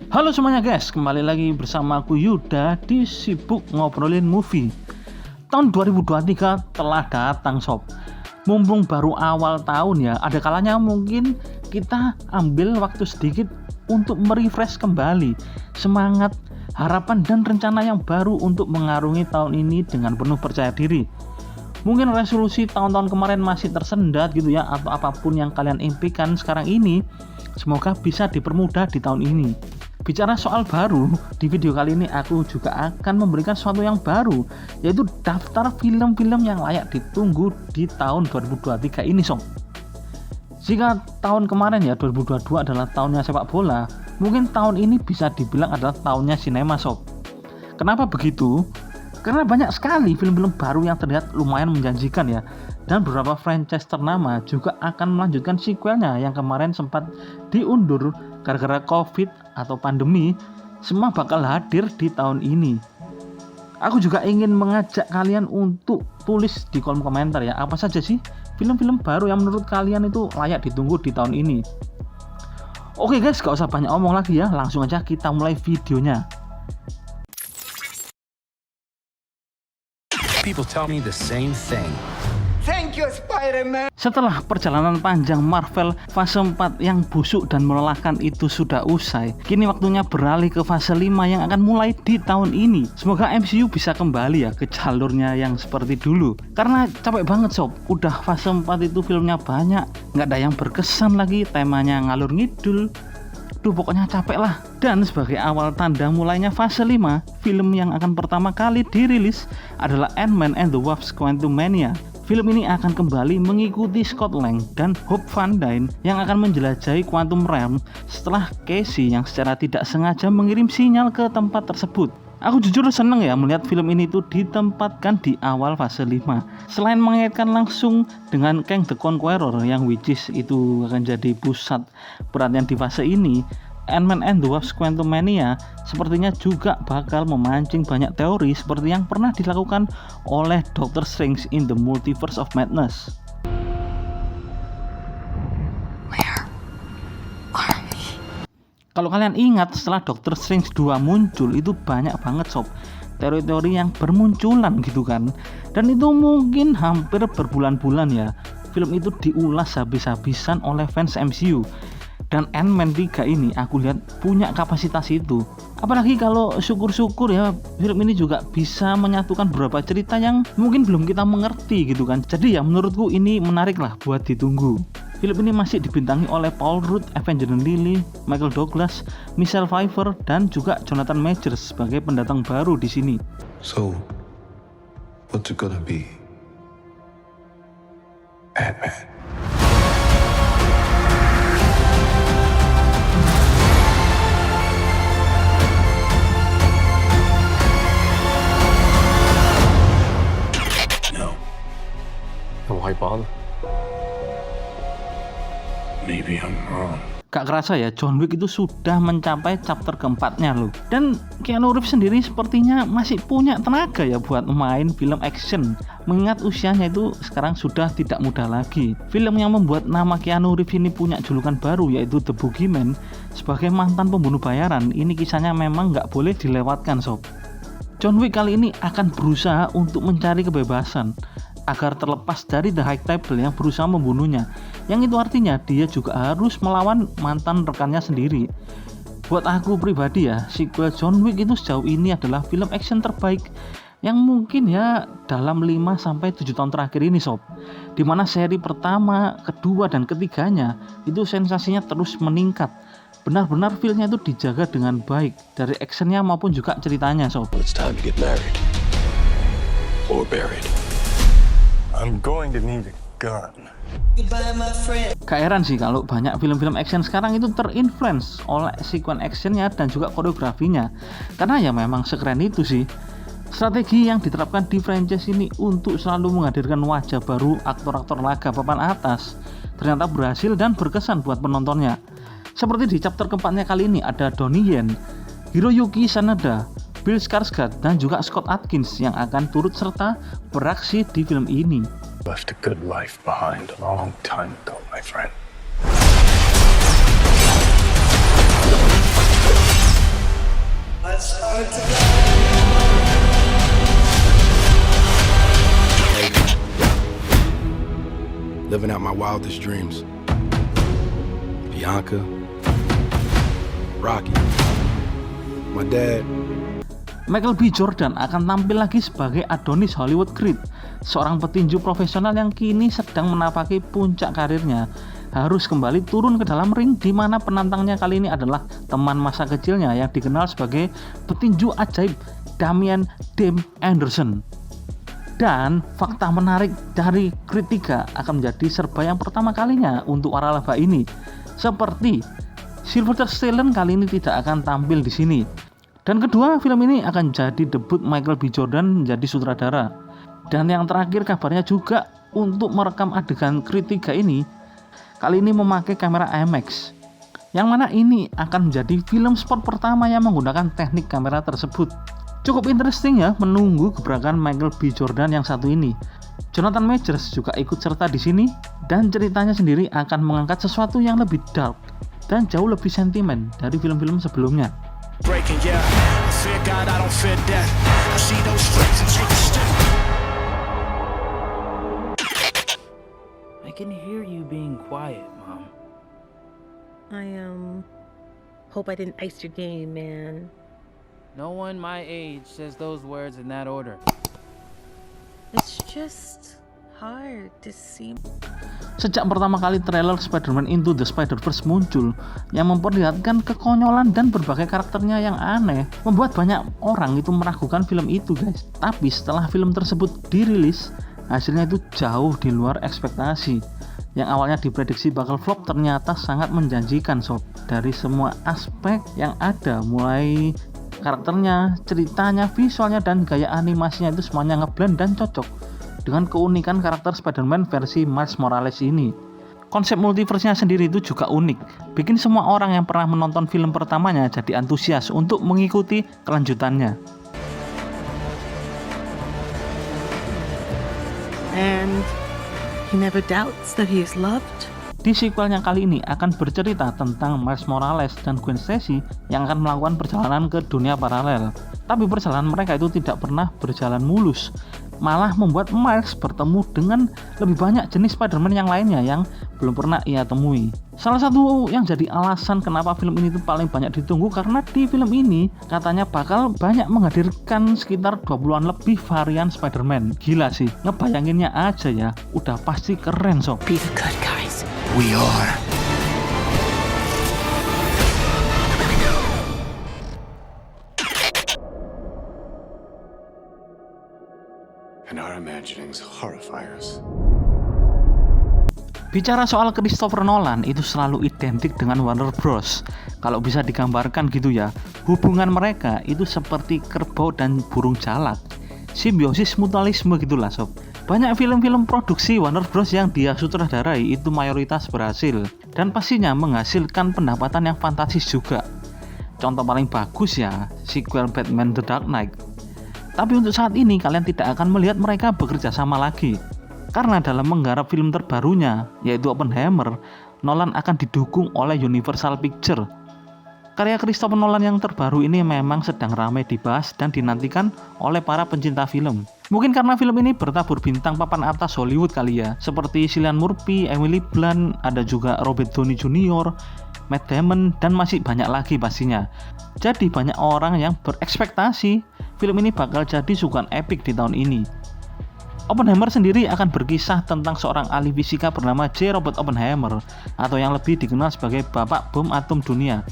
Halo semuanya guys, kembali lagi bersama aku Yuda di Sibuk Ngobrolin Movie. Tahun 2023 telah datang sob. Mumpung baru awal tahun ya, ada kalanya mungkin kita ambil waktu sedikit untuk merefresh kembali semangat, harapan dan rencana yang baru untuk mengarungi tahun ini dengan penuh percaya diri. Mungkin resolusi tahun-tahun kemarin masih tersendat gitu ya, atau apapun yang kalian impikan sekarang ini, semoga bisa dipermudah di tahun ini. Bicara soal baru, di video kali ini aku juga akan memberikan sesuatu yang baru, yaitu daftar film-film yang layak ditunggu di tahun 2023 ini sob. Jika tahun kemarin ya 2022 adalah tahunnya sepak bola, mungkin tahun ini bisa dibilang adalah tahunnya sinema sob. Kenapa begitu? Karena banyak sekali film-film baru yang terlihat lumayan menjanjikan ya. Dan beberapa franchise ternama juga akan melanjutkan sequelnya yang kemarin sempat diundur gara-gara COVID atau pandemi. Semua bakal hadir di tahun ini. Aku juga ingin mengajak kalian untuk tulis di kolom komentar ya, apa saja sih film-film baru yang menurut kalian itu layak ditunggu di tahun ini. Oke guys, gak usah banyak omong lagi ya, langsung aja kita mulai videonya. People tell me the same thing. Thank you, Spider-Man. Setelah perjalanan panjang Marvel fase 4 yang busuk dan melelahkan itu sudah usai, kini waktunya beralih ke fase 5 yang akan mulai di tahun ini. Semoga MCU bisa kembali ya ke jalurnya yang seperti dulu. Karena capek banget sob, udah fase 4 itu filmnya banyak, nggak ada yang berkesan lagi, temanya ngalur ngidul. Duh pokoknya capek lah. Dan sebagai awal tanda mulainya fase 5, film yang akan pertama kali dirilis adalah Ant-Man and the Wasp: Quantumania. Film ini akan kembali mengikuti Scott Lang dan Hope Van Dyne yang akan menjelajahi Quantum Realm setelah Casey yang secara tidak sengaja mengirim sinyal ke tempat tersebut. Aku jujur seneng ya melihat film ini tuh ditempatkan di awal fase 5. Selain mengaitkan langsung dengan Kang the Conqueror yang which is itu akan jadi pusat perhatian di fase ini, Ant-Man and the Wasp: Quantumania sepertinya juga bakal memancing banyak teori seperti yang pernah dilakukan oleh Doctor Strange in the Multiverse of Madness. Kalau kalian ingat setelah Doctor Strange 2 muncul itu banyak banget sob teori-teori yang bermunculan gitu kan. Dan itu mungkin hampir berbulan-bulan ya film itu diulas habis-habisan oleh fans MCU. Dan Ant-Man 3 ini aku lihat punya kapasitas itu. Apalagi kalau syukur-syukur ya film ini juga bisa menyatukan beberapa cerita yang mungkin belum kita mengerti gitu kan. Jadi ya menurutku ini menarik lah buat ditunggu. Film ini masih dibintangi oleh Paul Rudd, Evangeline Lilly, Michael Douglas, Michelle Pfeiffer dan juga Jonathan Majors sebagai pendatang baru di sini. So, what's it gonna be? Ant-Man. Why bother? Maybe I'm wrong. Gak kerasa ya John Wick itu sudah mencapai chapter keempatnya loh. Dan Keanu Reeves sendiri sepertinya masih punya tenaga ya buat main film action. Mengingat usianya itu sekarang sudah tidak muda lagi. Film yang membuat nama Keanu Reeves ini punya julukan baru yaitu The Boogeyman sebagai mantan pembunuh bayaran. Ini kisahnya memang gak boleh dilewatkan sob. John Wick kali ini akan berusaha untuk mencari kebebasan agar terlepas dari The High Table yang berusaha membunuhnya. Yang itu artinya dia juga harus melawan mantan rekannya sendiri. Buat aku pribadi ya, sequel John Wick itu sejauh ini adalah film action terbaik yang mungkin ya dalam 5-7 tahun terakhir ini sob. Dimana seri pertama, kedua dan ketiganya itu sensasinya terus meningkat. Benar-benar filmnya itu dijaga dengan baik dari actionnya maupun juga ceritanya sob. It's time to get married. Or buried. I'm going to need a gun. Gak heran sih kalau banyak film-film action sekarang itu terinfluence oleh sequence actionnya dan juga koreografinya. Karena ya memang sekeren itu sih. Strategi yang diterapkan di franchise ini untuk selalu menghadirkan wajah baru aktor-aktor laga papan atas ternyata berhasil dan berkesan buat penontonnya. Seperti di chapter keempatnya kali ini ada Donnie Yen, Hiroyuki Sanada, Bill Skarsgård dan juga Scott Adkins yang akan turut serta beraksi di film ini. Left a good life behind a long time ago, my friend. Living out my wildest dreams. Bianca, Rocky, my dad. Michael B. Jordan akan tampil lagi sebagai Adonis Hollywood Creed, seorang petinju profesional yang kini sedang menapaki puncak karirnya. Harus kembali turun ke dalam ring, di mana penantangnya kali ini adalah teman masa kecilnya yang dikenal sebagai petinju ajaib Damian Dame Anderson. Dan fakta menarik dari Creed 3 akan menjadi serba yang pertama kalinya untuk waralaba ini. Seperti Sylvester Stallone kali ini tidak akan tampil di sini. Dan kedua, film ini akan jadi debut Michael B. Jordan menjadi sutradara. Dan yang terakhir kabarnya juga untuk merekam adegan Creed 3 ini, kali ini memakai kamera IMAX. Yang mana ini akan menjadi film sport pertama yang menggunakan teknik kamera tersebut. Cukup interesting ya menunggu gebrakan Michael B. Jordan yang satu ini. Jonathan Majors juga ikut serta di sini, dan ceritanya sendiri akan mengangkat sesuatu yang lebih dark dan jauh lebih sentimen dari film-film sebelumnya. Breaking, yeah. I fear God, I don't fear death. I see those stripes and take a step. I can hear you being quiet, Mom. I hope I didn't ice your game, man. No one my age says those words in that order. It's just hard to see. Sejak pertama kali trailer Spider-Man Into the Spider-Verse muncul, yang memperlihatkan kekonyolan dan berbagai karakternya yang aneh, membuat banyak orang itu meragukan film itu, guys. Tapi setelah film tersebut dirilis, hasilnya itu jauh di luar ekspektasi. Yang awalnya diprediksi bakal flop ternyata sangat menjanjikan, sob. Dari semua aspek yang ada, mulai karakternya, ceritanya, visualnya, dan gaya animasinya itu semuanya ngeblend dan cocok dengan keunikan karakter Spider-Man versi Miles Morales ini. Konsep multiverse-nya sendiri itu juga unik, bikin semua orang yang pernah menonton film pertamanya jadi antusias untuk mengikuti kelanjutannya. And he never doubts that he is loved. Di sequelnya kali ini akan bercerita tentang Miles Morales dan Gwen Stacy yang akan melakukan perjalanan ke dunia paralel. Tapi perjalanan mereka itu tidak pernah berjalan mulus, malah membuat Miles bertemu dengan lebih banyak jenis Spider-Man yang lainnya yang belum pernah ia temui. Salah satu yang jadi alasan kenapa film ini tuh paling banyak ditunggu karena di film ini katanya bakal banyak menghadirkan sekitar 20-an lebih varian Spider-Man. Gila sih, ngebayanginnya aja ya, udah pasti keren sob. Be the good guys. We are. And our imaginings horrify us. Bicara soal Christopher Nolan itu selalu identik dengan Warner Bros. Kalau bisa digambarkan gitu ya, hubungan mereka itu seperti kerbau dan burung jalak. Simbiosis mutualisme gitulah sob. Banyak film-film produksi Warner Bros yang dia sutradarai itu mayoritas berhasil dan pastinya menghasilkan pendapatan yang fantastis juga. Contoh paling bagus ya, sequel Batman The Dark Knight. Tapi untuk saat ini kalian tidak akan melihat mereka bekerja sama lagi. Karena dalam menggarap film terbarunya, yaitu Oppenheimer, Nolan akan didukung oleh Universal Pictures. Karya Christopher Nolan yang terbaru ini memang sedang ramai dibahas dan dinantikan oleh para pencinta film. Mungkin karena film ini bertabur bintang papan atas Hollywood kali ya, seperti Cillian Murphy, Emily Blunt, ada juga Robert Downey Jr., Matt Damon, dan masih banyak lagi pastinya. Jadi banyak orang yang berekspektasi film ini bakal jadi suguhan epic di tahun ini. Oppenheimer sendiri akan berkisah tentang seorang ahli fisika bernama J. Robert Oppenheimer, atau yang lebih dikenal sebagai Bapak Bom Atom Dunia.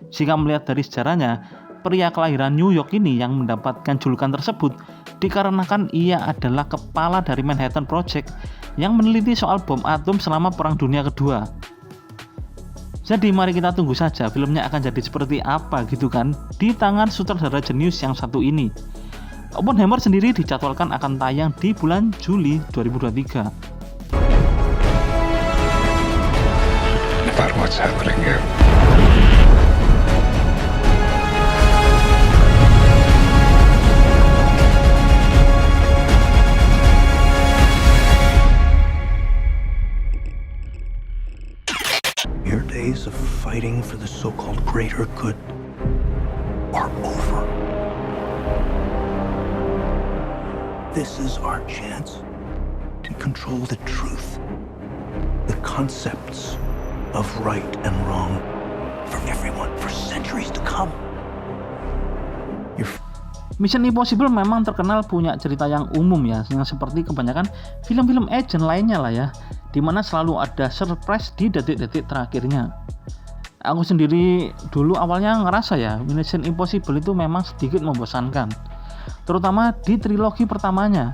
Jika melihat dari sejarahnya, pria kelahiran New York ini yang mendapatkan julukan tersebut dikarenakan ia adalah kepala dari Manhattan Project yang meneliti soal bom atom selama Perang Dunia Kedua. Jadi mari kita tunggu saja filmnya akan jadi seperti apa gitu kan, di tangan sutradara jenius yang satu ini. Oppenheimer sendiri dijadwalkan akan tayang di bulan Juli 2023. About what's happening here. Your days of fighting for the so-called greater good are over. This is our chance to control the truth, the concepts of right and wrong for everyone for centuries to come. Mission Impossible memang terkenal punya cerita yang umum ya, yang seperti kebanyakan film-film action lainnya lah ya, dimana selalu ada surprise di detik-detik terakhirnya. Aku sendiri dulu awalnya ngerasa ya, Mission Impossible itu memang sedikit membosankan, terutama di trilogi pertamanya,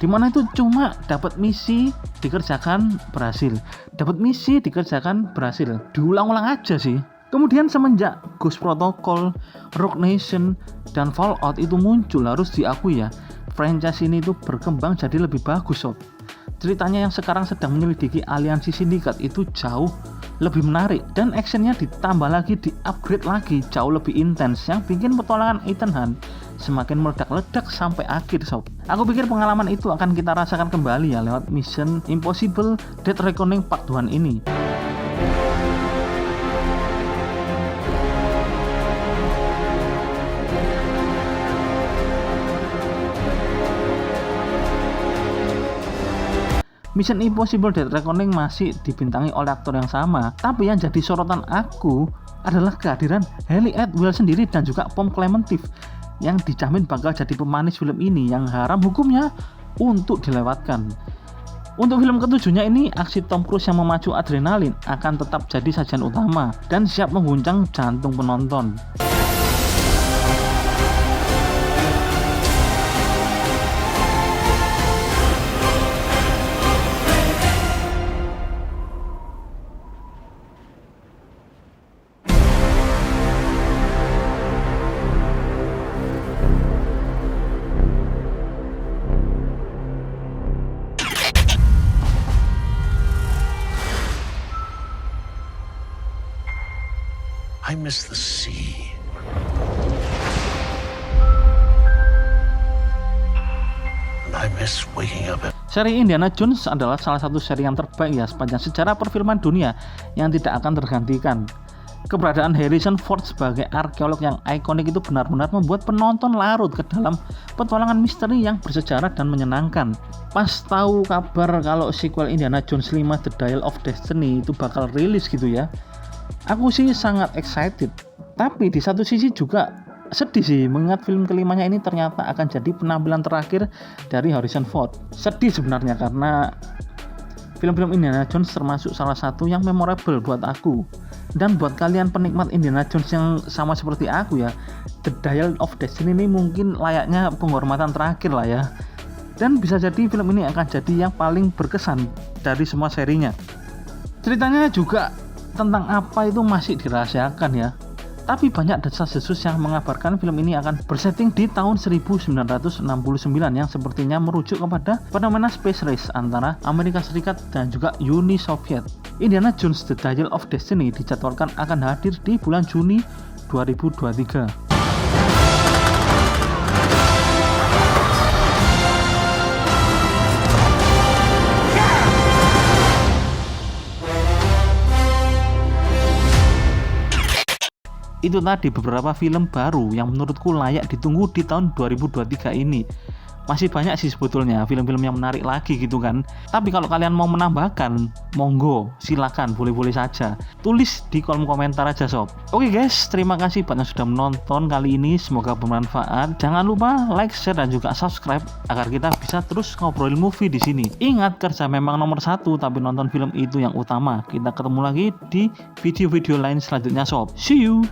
dimana itu cuma dapat misi dikerjakan berhasil, dapat misi dikerjakan berhasil, diulang-ulang aja sih. Kemudian semenjak Ghost Protocol, Rogue Nation, dan Fallout itu muncul, harus diakui ya, franchise ini itu berkembang jadi lebih bagus sob. Ceritanya yang sekarang sedang menyelidiki aliansi sindikat itu jauh lebih menarik, dan actionnya ditambah lagi, di-upgrade lagi, jauh lebih intens, yang bikin petualangan Ethan Hunt semakin meledak-ledak sampai akhir sob. Aku pikir pengalaman itu akan kita rasakan kembali ya lewat Mission Impossible Dead Reckoning Part 1 ini. Mission Impossible Dead Reckoning masih dibintangi oleh aktor yang sama, tapi yang jadi sorotan aku adalah kehadiran Hayley Atwell sendiri dan juga Pom Klementieff yang dijamin bakal jadi pemanis film ini yang haram hukumnya untuk dilewatkan. Untuk film ketujuhnya ini, aksi Tom Cruise yang memacu adrenalin akan tetap jadi sajian utama dan siap mengguncang jantung penonton. I miss the sea. And I miss waking up at... Seri Indiana Jones adalah salah satu seri yang terbaik ya sepanjang sejarah perfilman dunia yang tidak akan tergantikan. Keberadaan Harrison Ford sebagai arkeolog yang ikonik itu benar-benar membuat penonton larut ke dalam petualangan misteri yang bersejarah dan menyenangkan. Pas tahu kabar kalau sequel Indiana Jones 5 The Dial of Destiny itu bakal rilis gitu ya, aku sih sangat excited. Tapi di satu sisi juga sedih sih mengingat film kelimanya ini ternyata akan jadi penampilan terakhir dari Harrison Ford. Sedih sebenarnya karena film-film Indiana Jones termasuk salah satu yang memorable buat aku. Dan buat kalian penikmat Indiana Jones yang sama seperti aku ya, The Dial of Destiny ini mungkin layaknya penghormatan terakhir lah ya. Dan bisa jadi film ini akan jadi yang paling berkesan dari semua serinya. Ceritanya juga tentang apa itu masih dirahasiakan ya. Tapi banyak desas-desus yang mengabarkan film ini akan bersetting di tahun 1969 yang sepertinya merujuk kepada fenomena space race antara Amerika Serikat dan juga Uni Soviet. Indiana Jones The Dial of Destiny dijadwalkan akan hadir di bulan Juni 2023. Itu tadi beberapa film baru yang menurutku layak ditunggu di tahun 2023 ini. Masih banyak sih sebetulnya film-film yang menarik lagi gitu kan. Tapi kalau kalian mau menambahkan, monggo, silakan, boleh-boleh saja. Tulis di kolom komentar aja sob. Oke guys, terima kasih buat yang sudah menonton kali ini. Semoga bermanfaat. Jangan lupa like, share, dan juga subscribe agar kita bisa terus ngobrolin movie di sini. Ingat, kerja memang nomor satu, tapi nonton film itu yang utama. Kita ketemu lagi di video-video lain selanjutnya sob. See you.